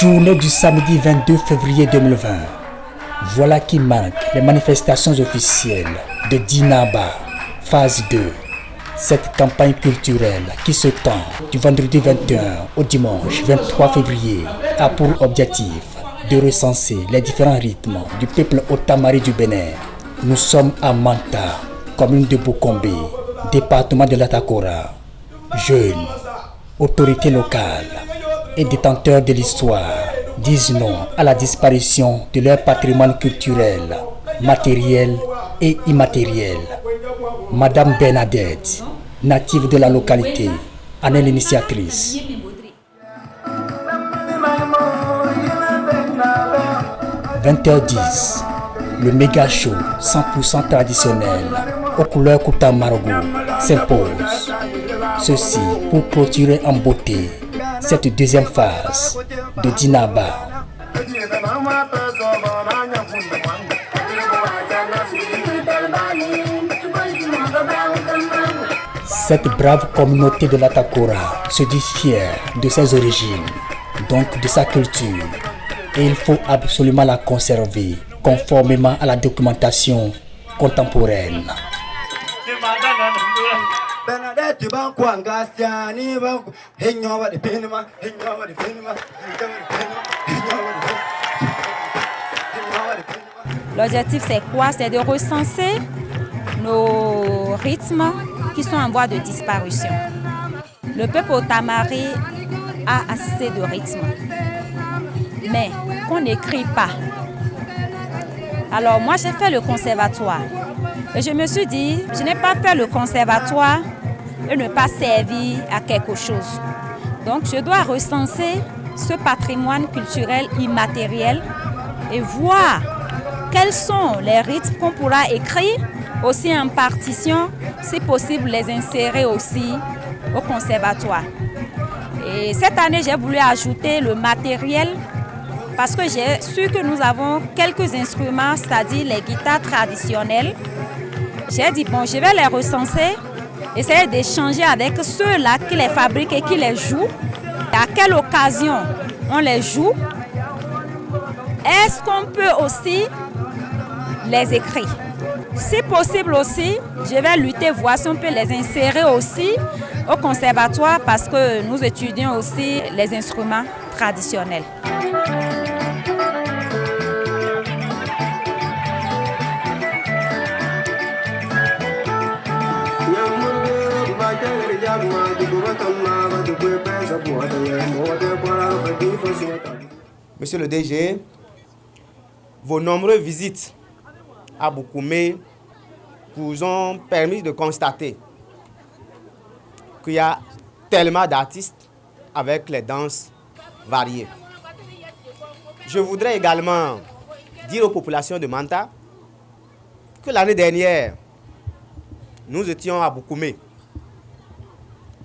Journée du samedi 22 février 2020. Voilà qui marque les manifestations officielles de Dinaba, phase 2. Cette campagne culturelle qui se tend du vendredi 21 au dimanche 23 février a pour objectif de recenser les différents rythmes du peuple Otamari du Bénin. Nous sommes à Manta, commune de Bokombe, département de l'Atakora. Jeunes, autorités locales et détenteurs de l'histoire disent non à la disparition de leur patrimoine culturel, matériel et immatériel. Madame Bernadette, native de la localité, en est l'initiatrice. 20h10, le méga show 100% traditionnel aux couleurs Kouta Marogo s'impose. Ceci pour clôturer en beauté cette deuxième phase de Dinaba. Cette brave communauté de l'Atakora se dit fière de ses origines, donc de sa culture, et il faut absolument la conserver conformément à la documentation contemporaine. L'objectif c'est quoi? C'est de recenser nos rythmes qui sont en voie de disparition. Le peuple Otamari a assez de rythmes, mais qu'on n'écrit pas. Alors moi j'ai fait le conservatoire et je me suis dit, je n'ai pas fait le conservatoire et ne pas servir à quelque chose. Donc je dois recenser ce patrimoine culturel immatériel et voir quels sont les rythmes qu'on pourra écrire aussi en partition, si possible les insérer aussi au conservatoire. Et cette année j'ai voulu ajouter le matériel parce que j'ai su que nous avons quelques instruments, c'est-à-dire les guitares traditionnelles. J'ai dit bon, je vais les recenser, essayer d'échanger avec ceux-là qui les fabriquent et qui les jouent. À quelle occasion on les joue? Est-ce qu'on peut aussi les écrire? Si possible aussi, je vais lutter, voir si on peut les insérer aussi au conservatoire parce que nous étudions aussi les instruments traditionnels. Monsieur le DG, vos nombreuses visites à Boukoumé vous ont permis de constater qu'il y a tellement d'artistes avec les danses variées. Je voudrais également dire aux populations de Manta que l'année dernière, nous étions à Boukoumé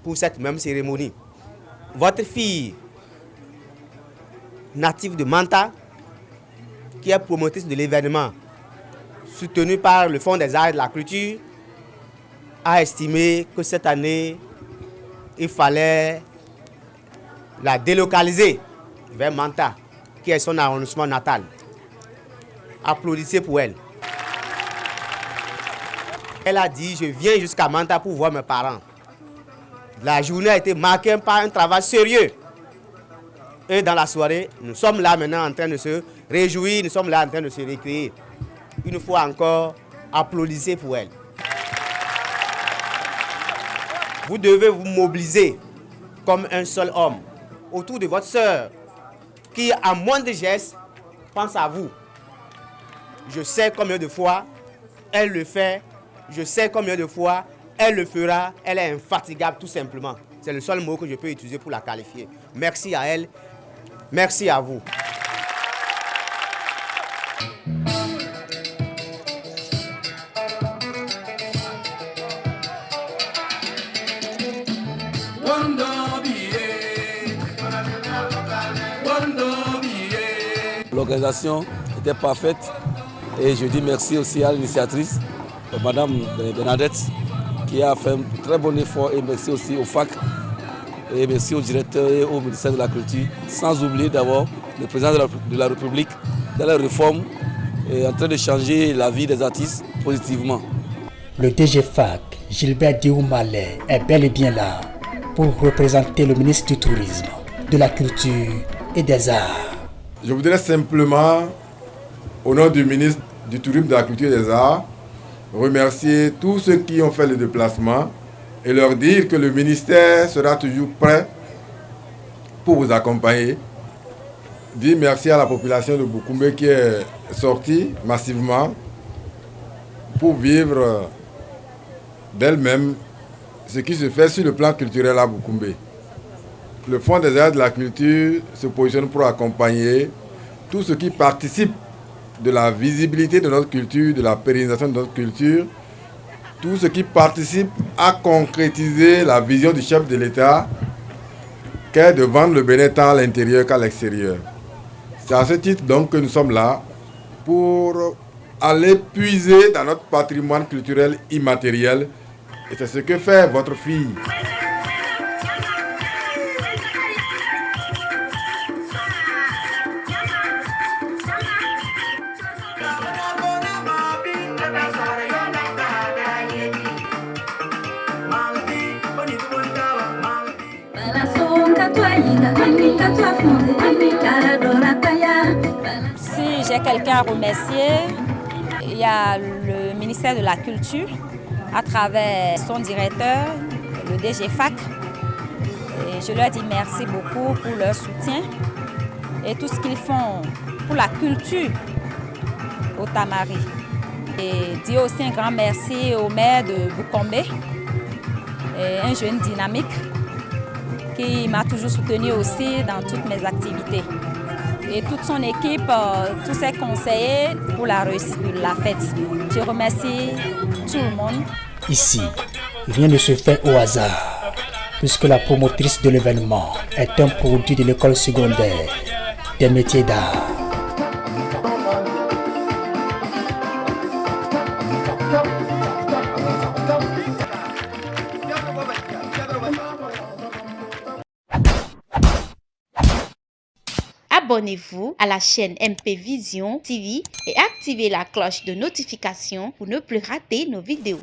pour cette même cérémonie. Votre fille, native de Manta, qui est promotrice de l'événement, soutenu par le Fonds des Arts et de la Culture, a estimé que cette année, il fallait la délocaliser vers Manta, qui est son arrondissement natal. Applaudissez pour elle. Elle a dit, je viens jusqu'à Manta pour voir mes parents. La journée a été marquée par un travail sérieux. Et dans la soirée, nous sommes là maintenant en train de se réjouir, nous sommes là en train de se récréer. Une fois encore, applaudissez pour elle. Vous devez vous mobiliser comme un seul homme autour de votre sœur qui, à moindre geste, pense à vous. Je sais combien de fois elle le fait, je sais combien de fois elle le fera, elle est infatigable tout simplement. C'est le seul mot que je peux utiliser pour la qualifier. Merci à elle, merci à vous. L'organisation était parfaite et je dis merci aussi à l'initiatrice, Madame Bernadette, qui a fait un très bon effort, et merci aussi au FAC et merci au directeur et au ministère de la Culture, sans oublier d'abord le président de la République, dans la réforme, est en train de changer la vie des artistes positivement. Le DG FAC, Gilbert Dioumale, est bel et bien là pour représenter le ministre du Tourisme, de la Culture et des Arts. Je voudrais simplement, au nom du ministre du Tourisme, de la Culture et des Arts, remercier tous ceux qui ont fait le déplacement et leur dire que le ministère sera toujours prêt pour vous accompagner. Dire merci à la population de Boukoumbe qui est sortie massivement pour vivre d'elle-même ce qui se fait sur le plan culturel à Boukoumbe. Le Fonds des arts de la culture se positionne pour accompagner tout ce qui participe de la visibilité de notre culture, de la pérennisation de notre culture, tout ce qui participe à concrétiser la vision du chef de l'État qu'est de vendre le Bénin tant à l'intérieur qu'à l'extérieur. C'est à ce titre donc que nous sommes là pour aller puiser dans notre patrimoine culturel immatériel. Et c'est ce que fait votre fille. Si j'ai quelqu'un à remercier, il y a le ministère de la Culture à travers son directeur, le DG FAC. Et je leur dis merci beaucoup pour leur soutien et tout ce qu'ils font pour la culture au Tamari. Et dire aussi un grand merci au maire de Boukoumbe, un jeune dynamique qui m'a toujours soutenu aussi dans toutes mes activités. Et toute son équipe, tous ses conseillers pour la réussite de la fête. Je remercie tout le monde. Ici, rien ne se fait au hasard, puisque la promotrice de l'événement est un produit de l'école secondaire des métiers d'art. Abonnez-vous à la chaîne MP Vision TV et activez la cloche de notification pour ne plus rater nos vidéos.